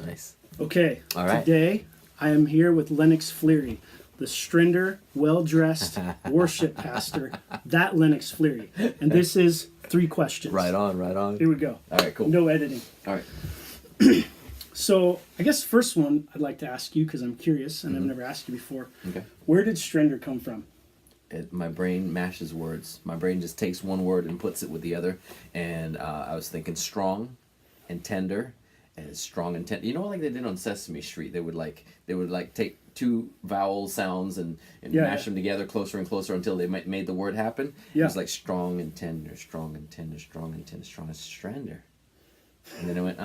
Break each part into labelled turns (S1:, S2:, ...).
S1: Nice.
S2: Okay.
S1: All right.
S2: Today, I am here with Lennox Fleary, the Strinder, well-dressed worship pastor, that Lennox Fleary. And this is 3 questions.
S1: Right on, right on.
S2: Here we go.
S1: All right, cool.
S2: No editing.
S1: All right.
S2: So, I guess first one I'd like to ask you, because I'm curious, and I've never asked you before.
S1: Okay.
S2: Where did Strinder come from?
S1: My brain mashes words. My brain just takes one word and puts it with the other. And I was thinking strong and tender. And strong and tender. You know, like they did on Sesame Street. They would take 2 vowel sounds and mash them together closer and closer until they made the word happen.
S2: Yeah.
S1: It was like strong and tender, strong and tender, strong and tender, strong as Strander. And then it went,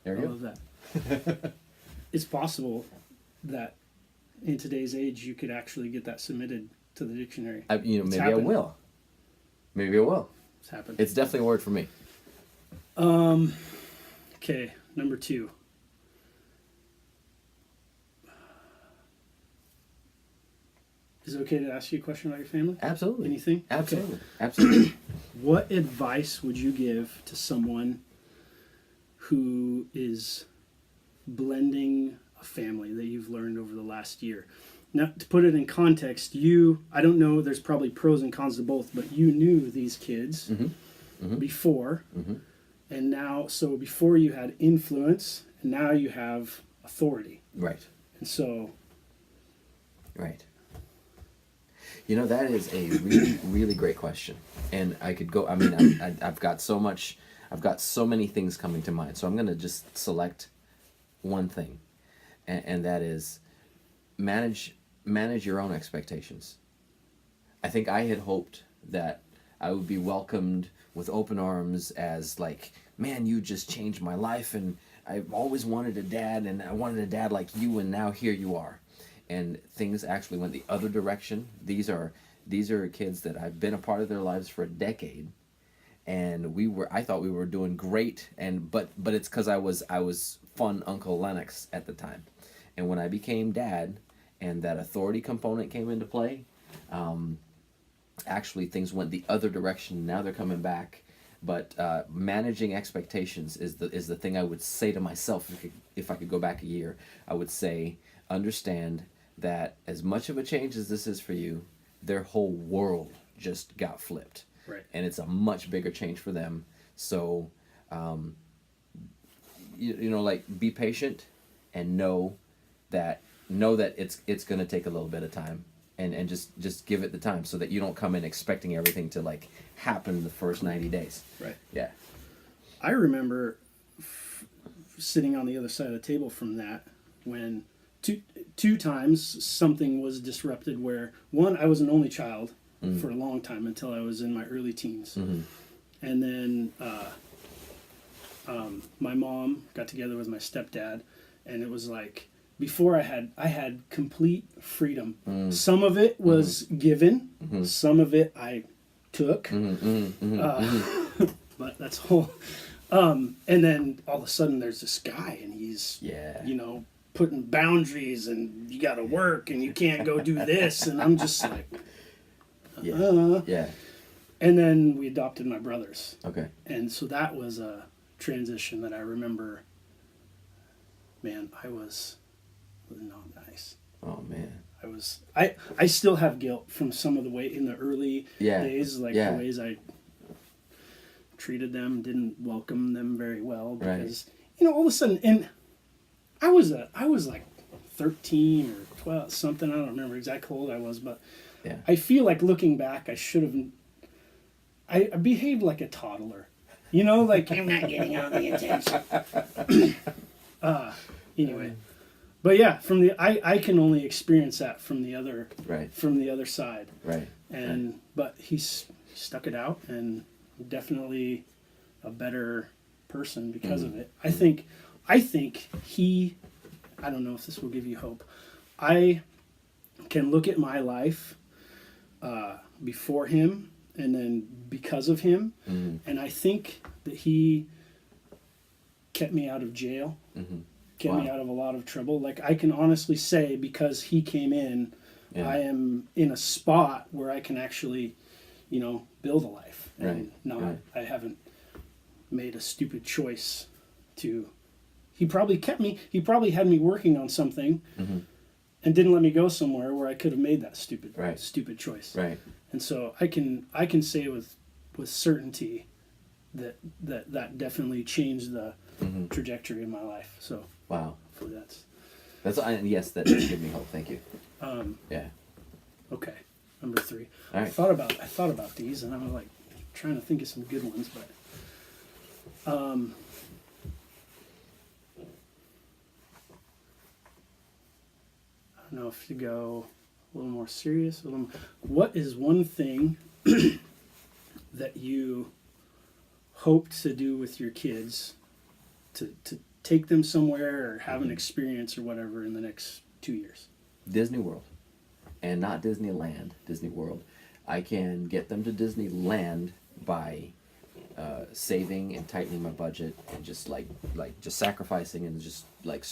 S1: there we
S2: I
S1: go.
S2: love that. It's possible that in today's age you could actually get that submitted to the dictionary.
S1: Maybe I will. Maybe I will.
S2: It's happened.
S1: It's definitely a word for me.
S2: Okay, number 2. Is it okay to ask you a question about your family?
S1: Absolutely.
S2: Anything?
S1: Absolutely.
S2: Okay.
S1: Absolutely.
S2: What advice would you give to someone who is blending a family that you've learned over the last year? Now, to put it in context, I don't know, there's probably pros and cons to both, but you knew these kids before, and now, so before you had influence, and now you have authority.
S1: Right.
S2: And so...
S1: Right. That is a really, really great question. And I could go, I've got so many things coming to mind. So I'm going to just select one thing. And that is manage your own expectations. I think I had hoped that I would be welcomed with open arms as like, man, you just changed my life. And I've always wanted a dad, and I wanted a dad like you. And now here you are. And things actually went the other direction. These are kids that I've been a part of their lives for a decade, and I thought we were doing great. But it's because I was fun Uncle Lennox at the time, and when I became dad, and that authority component came into play, actually things went the other direction. Now they're coming back. But managing expectations is the thing I would say to myself if I could go back a year. I would say, understand that as much of a change as this is for you, their whole world just got flipped.
S2: Right. And
S1: it's a much bigger change for them. So, be patient and know that it's going to take a little bit of time, and just give it the time so that you don't come in expecting everything to like happen the first 90 days.
S2: Right.
S1: Yeah.
S2: I remember sitting on the other side of the table from that when two times something was disrupted where, one, I was an only child for a long time until I was in my early teens. And then my mom got together with my stepdad, and it was like, before I had complete freedom. Some of it was given, some of it I took, but that's whole. And then all of a sudden there's this guy, and he's putting boundaries, and you got to work, and you can't go do this, and I'm just like,
S1: Yeah.
S2: And then we adopted my brothers.
S1: Okay.
S2: And so that was a transition that I remember. Man, I was not nice.
S1: Oh man.
S2: I still have guilt from some of the way in the early days, the ways I treated them, didn't welcome them very well, because all of a sudden, and I was like 13 or 12 something, I don't remember exactly how old I was, but I feel like looking back I should have, I behaved like a toddler, like I'm not getting all the attention. Anyway. But yeah, I can only experience that from the other side. Right. But he stuck it out, and definitely a better person because of it. I think I don't know if this will give you hope. I can look at my life before him and then because of him, and I think that he kept me out of jail. Get me out of a lot of trouble. Like, I can honestly say, because he came in, I am in a spot where I can actually, build a life. And I haven't made a stupid choice to he probably kept me. He probably had me working on something, and didn't let me go somewhere where I could have made that stupid choice.
S1: Right.
S2: And so I can say with certainty that definitely changed the trajectory of my life. So
S1: wow.
S2: Hopefully
S1: yes, that does give me hope. Thank you. Yeah.
S2: Okay. Number 3.
S1: All right.
S2: I thought about these, and I'm like trying to think of some good ones, but I don't know if to go a little more serious. What is one thing that you hoped to do with your kids to take them somewhere or have an experience or whatever in the next 2 years?
S1: Disney World. And not Disneyland, Disney World. I can get them to Disneyland by saving and tightening my budget and just just sacrificing and just like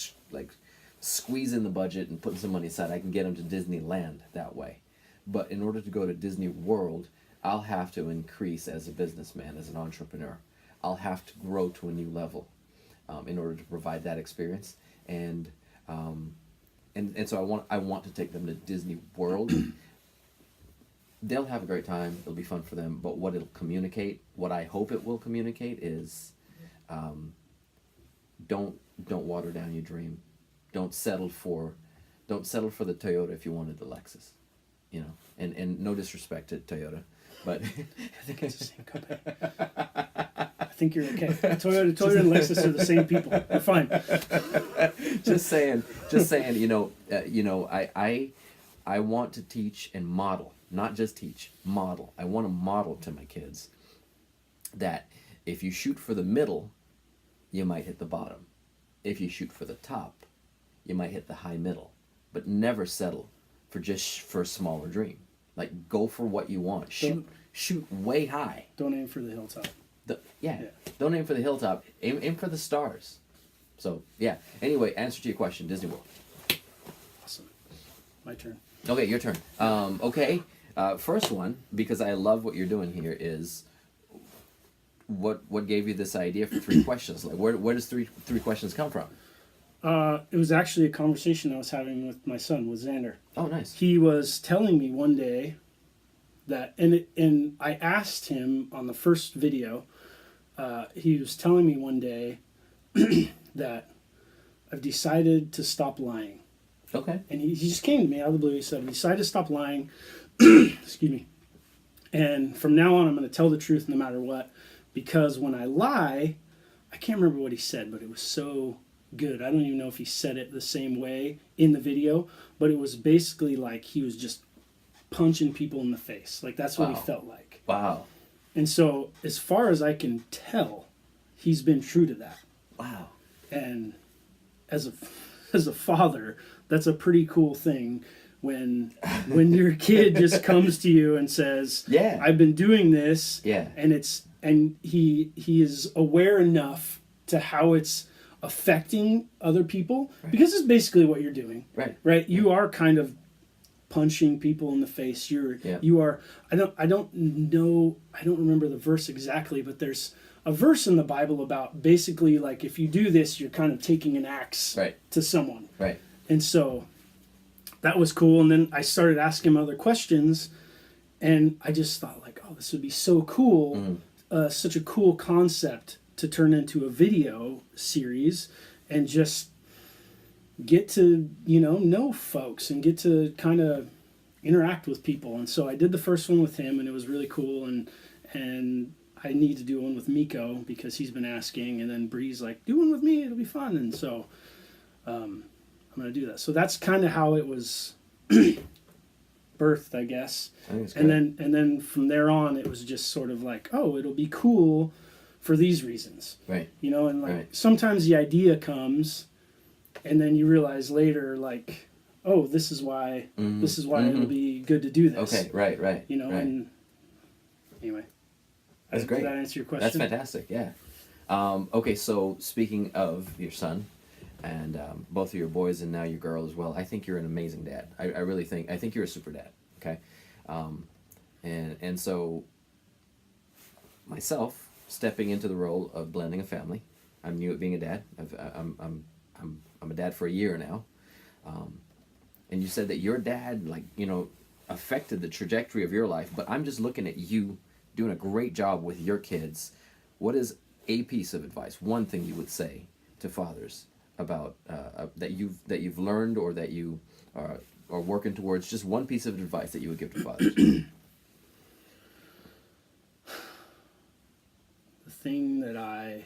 S1: squeezing the budget and putting some money aside. I can get them to Disneyland that way. But in order to go to Disney World, I'll have to increase as a businessman, as an entrepreneur. I'll have to grow to a new level in order to provide that experience. And so I want to take them to Disney World. They'll have a great time. It'll be fun for them. But what it'll communicate, what I hope it will communicate, is don't water down your dream. Don't settle for the Toyota if you wanted the Lexus. You know, and no disrespect to Toyota, but
S2: I think it's the same company. I think you're okay. Toyota and Lexus are the same people. You're fine.
S1: Just saying. I want to teach and model, not just teach, model. I want to model to my kids that if you shoot for the middle, you might hit the bottom. If you shoot for the top, you might hit the high middle. But never settle for a smaller dream. Like, go for what you want. Shoot way high.
S2: Don't aim for the hilltop.
S1: Don't aim for the hilltop. Aim for the stars. So, yeah. Anyway, answer to your question, Disney World.
S2: Awesome. My turn.
S1: Okay, your turn. Okay. First one, because I love what you're doing here, is what gave you this idea for 3 questions? Like, where does three questions come from?
S2: It was actually a conversation I was having with my son, with Xander.
S1: Oh, nice.
S2: He was telling me one day that, and I asked him on the first video, he was telling me one day that I've decided to stop lying.
S1: Okay.
S2: And he just came to me out of the blue. He said, I decided to stop lying. Excuse me. And from now on, I'm going to tell the truth no matter what. Because when I lie, I can't remember what he said, but it was so good. I don't even know if he said it the same way in the video, but it was basically like he was just punching people in the face. Like, that's what he felt like.
S1: Wow.
S2: And so, as far as I can tell, he's been true to that.
S1: Wow.
S2: And as a father, that's a pretty cool thing when your kid just comes to you and says,
S1: "Yeah,
S2: I've been doing this."
S1: Yeah.
S2: And he is aware enough to how it's affecting other people, right, because it's basically what you're doing. Right? You are kind of punching people in the face. You are I don't remember the verse exactly, but there's a verse in the Bible about basically like if you do this, you're kind of taking an axe to someone.
S1: Right.
S2: And so that was cool. And then I started asking him other questions, and I just thought like, oh, this would be so cool. Such a cool concept to turn into a video series and just get to, know folks and get to kind of interact with people. And so I did the first one with him, and it was really cool. And I need to do one with Miko because he's been asking, and then Bree's like, do one with me, it'll be fun. And so I'm going to do that. So that's kind of how it was birthed, I guess. And then from there on, it was just sort of like, oh, it'll be cool for these reasons.
S1: Right.
S2: And like sometimes the idea comes, and then you realize later, like, oh, this is why it'll be good to do this.
S1: Okay, right.
S2: Right. And anyway.
S1: That's great.
S2: Did that answer your question?
S1: That's fantastic, yeah. Okay, so speaking of your son, and both of your boys and now your girl as well, I think you're an amazing dad. I really think. I think you're a super dad, okay? And so myself, stepping into the role of blending a family, I'm new at being a dad. I'm a dad for a year now, and you said that your dad, like, affected the trajectory of your life. But I'm just looking at you doing a great job with your kids. What is a piece of advice, one thing you would say to fathers about that you've learned, or that you are working towards? Just one piece of advice that you would give to fathers.
S2: The thing that I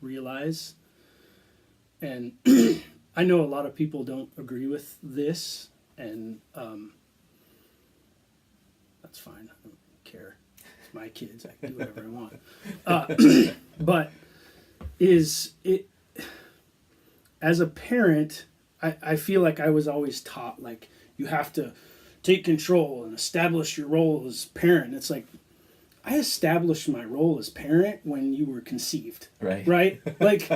S2: realize, and I know a lot of people don't agree with this, and that's fine. I don't care. It's my kids. I can do whatever I want. But is it, as a parent, I feel like I was always taught, like, you have to take control and establish your role as parent. It's like, I established my role as parent when you were conceived. Right? Like,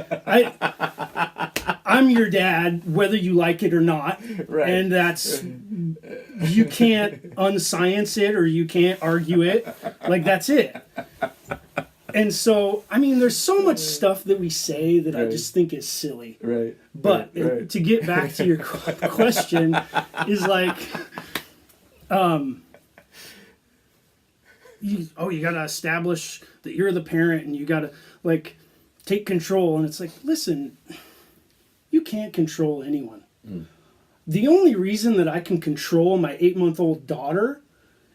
S2: I'm your dad, whether you like it or not.
S1: Right.
S2: And that's, you can't unscience it, or you can't argue it. Like, that's it. And so, I mean, there's so much stuff that we say that I just think is silly.
S1: Right.
S2: But to get back to your question, is like, you got to establish that you're the parent, and you got to, like, take control. And it's like, listen, you can't control anyone. The only reason that I can control my 8-month-old daughter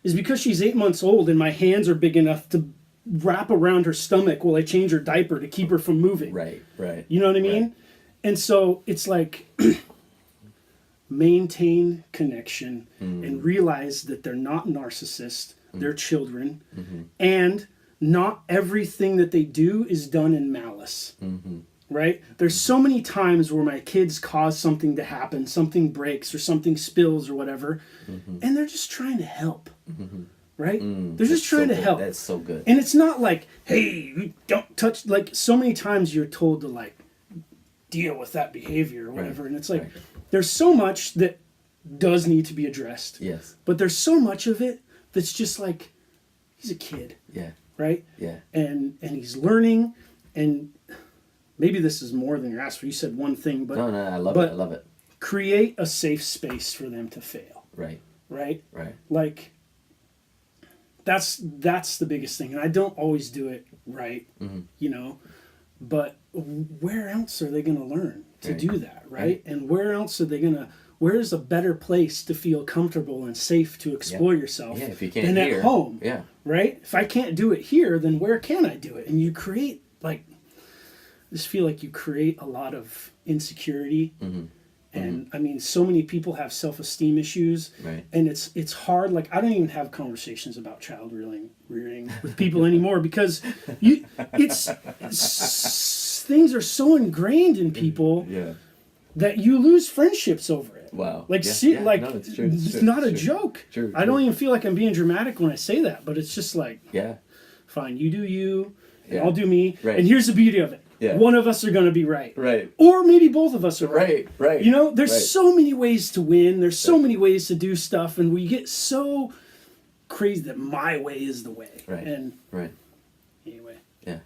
S2: is because she's 8 months old and my hands are big enough to wrap around her stomach while I change her diaper to keep her from moving.
S1: Right.
S2: You know what I mean? Right. And so it's like, maintain connection and realize that they're not narcissists, they're children, and not everything that they do is done in malice. Right? There's so many times where my kids cause something to happen, something breaks or something spills or whatever, and they're just trying to help. Right? They're just trying to help.
S1: That's so good.
S2: And it's not like, hey, you don't touch, like, so many times you're told to, like, deal with that behavior or whatever. And it's like, there's so much that does need to be addressed.
S1: Yes.
S2: But there's so much of it that's just like, he's a kid.
S1: Yeah.
S2: Right?
S1: Yeah.
S2: And he's learning, and maybe this is more than you're asked for. You said one thing, but
S1: no, I love it. I love it.
S2: Create a safe space for them to fail.
S1: Right.
S2: Like, that's the biggest thing. And I don't always do it right, but where else are they going to learn to do that, right? And where else are they going to, where's a better place to feel comfortable and safe to explore yourself
S1: if you can't
S2: than
S1: here,
S2: at home?
S1: Yeah.
S2: Right? If I can't do it here, then where can I do it? And you create, like, I just feel like you create a lot of insecurity. And I mean, so many people have self-esteem issues, and it's hard. Like, I don't even have conversations about child rearing with people anymore, because things are so ingrained in people that you lose friendships over it.
S1: Wow.
S2: Like, no, it's true. It's not a joke. True. I don't even feel like I'm being dramatic when I say that, but it's just like, fine, you do you, and I'll do me. And here's the beauty of it. One of us are going to be right. Or maybe both of us are right. There's so many ways to win. There's so many ways to do stuff, and we get so crazy that my way is the way. Anyway.
S1: Yeah.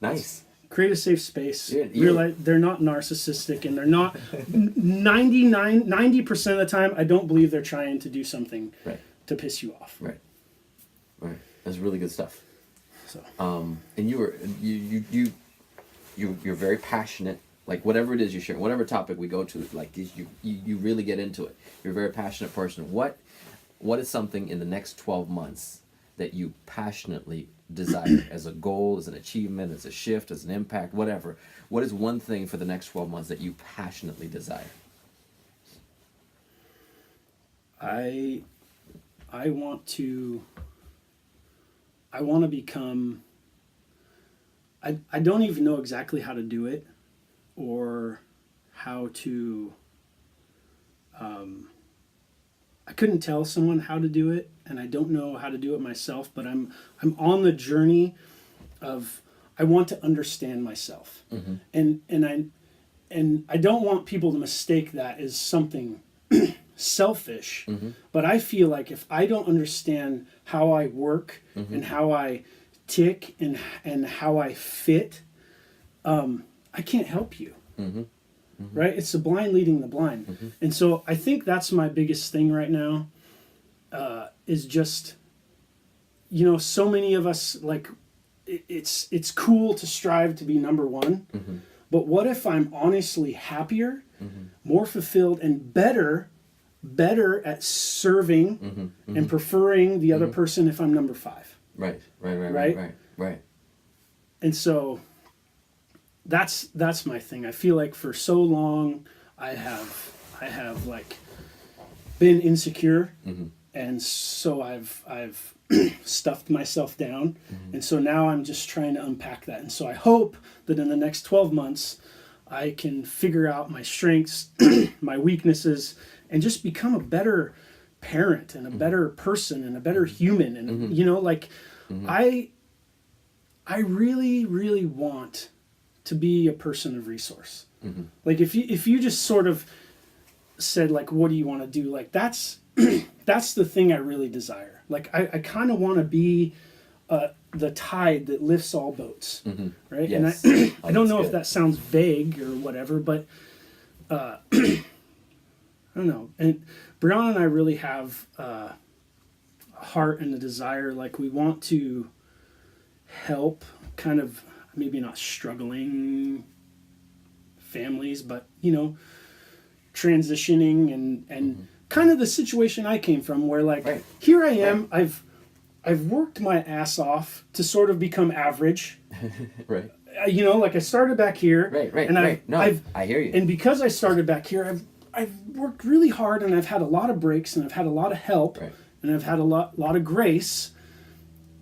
S1: Nice.
S2: Create a safe space. Realize they're not narcissistic, and they're not 90% of the time, I don't believe they're trying to do something to piss you off.
S1: Right. That's really good stuff.
S2: So.
S1: And you're very passionate. Like, whatever it is you share, whatever topic we go to, like, you really get into it. You're a very passionate person. What is something in the next 12 months that you passionately desire as a goal, as an achievement, as a shift, as an impact, whatever? What is one thing for the next 12 months that you passionately desire?
S2: I want to become, I don't even know exactly how to do it, or how to, I couldn't tell someone how to do it, and I don't know how to do it myself, but I'm on the journey of, I want to understand myself. And I don't want people to mistake that as something selfish, but I feel like if I don't understand how I work and how I tick and how I fit, I can't help you. Mm-hmm. Mm-hmm. Right? It's the blind leading the blind. Mm-hmm. And so I think that's my biggest thing right now, is just, so many of us, like, it's cool to strive to be number one, mm-hmm. but what if I'm honestly happier, mm-hmm. more fulfilled, and better at serving mm-hmm. Mm-hmm. and preferring the mm-hmm. other person if I'm number 5? Right. And so that's my thing. I feel like for so long I have like been insecure, mm-hmm. and so I've stuffed myself down, mm-hmm. and so now I'm just trying to unpack that. And so I hope that in the next 12 months I can figure out my strengths, my weaknesses, and just become a better parent and a mm-hmm. better person and a better human. And mm-hmm. Mm-hmm. I really, really want to be a person of resource. Mm-hmm. Like if you just sort of said, like, what do you want to do? Like that's the thing I really desire. Like I kind of want to be the tide that lifts all boats, mm-hmm. right? Yes. And I don't know if that sounds vague or whatever, but I don't know. And Brianna and I really have a heart and a desire. Like we want to help kind of maybe not struggling families, but transitioning and mm-hmm. kind of the situation I came from, where like right. here I am, right. I've worked my ass off to sort of become average. Right. Like I started back here. Right. And I hear you. And because I started back here, I've worked really hard, and I've had a lot of breaks, and I've had a lot of help, right. and I've had a lot of grace.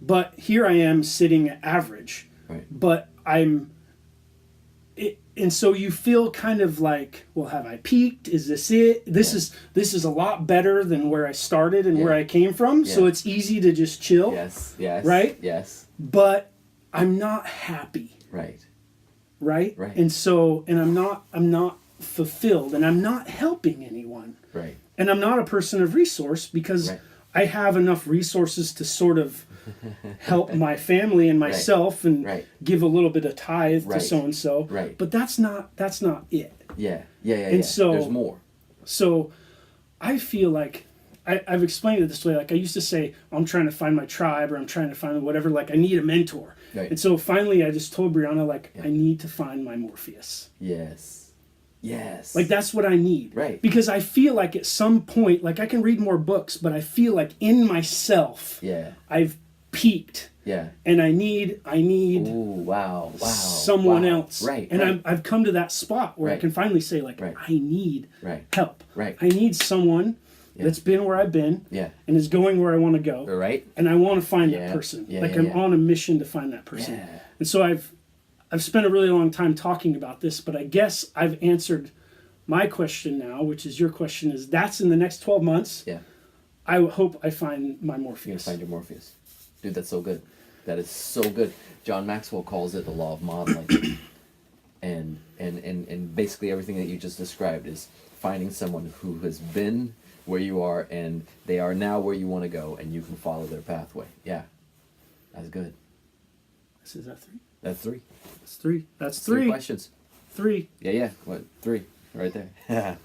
S2: But here I am sitting at average. Right. But and so you feel kind of like, well, have I peaked? Is this it? This is a lot better than where I started and where I came from. Yeah. So it's easy to just chill. Yes. Right? Yes. But I'm not happy. Right. And so, and I'm not fulfilled, and I'm not helping anyone. Right. And I'm not a person of resource because I have enough resources to sort of help my family and myself and give a little bit of tithe to so and so. Right. But that's not it. Yeah. And so there's more. So I feel like I've explained it this way. Like I used to say, I'm trying to find my tribe, or I'm trying to find whatever. Like I need a mentor. Right. And so finally, I just told Brianna, like, I need to find my Morpheus. Yes. Like that's what I need. Right. Because I feel like at some point, like I can read more books, but I feel like in myself, I've peaked. Yeah. And I need someone else. Right. And I've come to that spot where I can finally say, like, I need help. Right. I need someone that's been where I've been and is going where I want to go. Right. And I want to find that person. I'm on a mission to find that person. Yeah. And so I've spent a really long time talking about this, but I guess I've answered my question now, which is your question, is that's in the next 12 months. Yeah. I hope I find my Morpheus. You're going to find your Morpheus. Dude, that's so good. That is so good. John Maxwell calls it the law of modeling. and basically everything that you just described is finding someone who has been where you are and they are now where you want to go, and you can follow their pathway. Yeah. That's good. Is that 3? That's 3. That's 3. That's 3. 3 questions. 3. Yeah. What? 3. Right there.